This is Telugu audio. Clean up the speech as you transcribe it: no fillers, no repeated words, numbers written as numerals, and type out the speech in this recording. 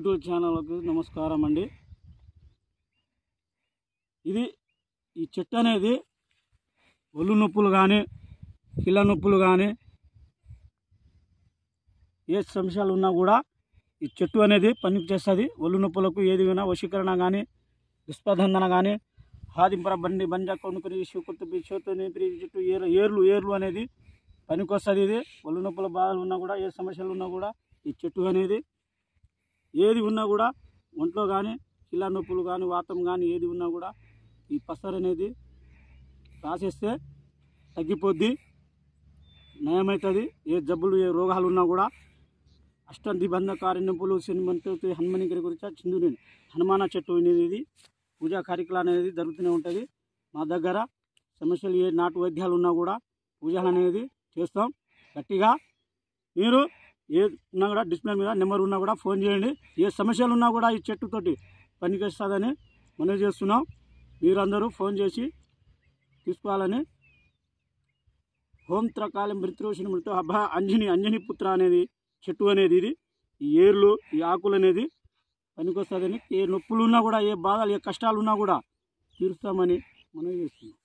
యూట్యూబ్ ఛానల్కి నమస్కారం అండి. ఈ చెట్టు అనేది ఒళ్ళు నొప్పులు కానీ కీళ్ళ నొప్పులు కానీ ఏ సమస్యలు ఉన్నా కూడా ఈ చెట్టు అనేది పనికి చేస్తుంది. ఒళ్ళు నొప్పులకు ఏది వినా వశీకరణ కానీ దుష్ప్రదందన కానీ హాదింపర బండి బంజా కొనుక్కుని శివకుర్తి చేతుని చెట్టు ఏర్లు అనేది పనికి వస్తుంది. ఇది ఒళ్ళు నొప్పుల బాధలు ఉన్నా కూడా ఏ సమస్యలు ఉన్నా కూడా ఈ చెట్టు అనేది ఏది ఉన్నా కూడా ఒంట్లో కానీ కీళ్ళ నొప్పులు కానీ వాతం కానీ ఏది ఉన్నా కూడా ఈ పసరు అనేది రాసేస్తే తగ్గిపోద్ది, నయమవుతుంది. ఏ జబ్బులు ఏ రోగాలు ఉన్నా కూడా అష్టదిబంధకారి నొప్పులు సినిమంతో హనుమని గురించి చిందుని హనుమాన చెట్టు అనేది పూజా కార్యక్రమాలు అనేది జరుగుతూనే ఉంటుంది. మా దగ్గర సమస్యలు ఏ నాటు వైద్యాలు ఉన్నా కూడా పూజలు అనేది చేస్తాం. గట్టిగా మీరు ఏ ఉన్నా కూడా డిస్ప్లే మీద నెంబర్ ఉన్నా కూడా ఫోన్ చేయండి. ఏ సమస్యలు ఉన్నా కూడా ఈ చెట్టుతోటి పనికొస్తుందని మనం చేస్తున్నాం. మీరందరూ ఫోన్ చేసి తీసుకోవాలని. హోం త్రకాలి మృత్యుషిని మృత్యు అభ అంజని పుత్ర అనేది చెట్టు అనేది ఇది ఈ ఏర్లు ఈ ఆకులు అనేది పనికొస్తుందని, ఏ నొప్పులు ఉన్నా కూడా ఏ బాధలు ఏ కష్టాలు ఉన్నా కూడా తీరుస్తామని మనం చేస్తున్నాం.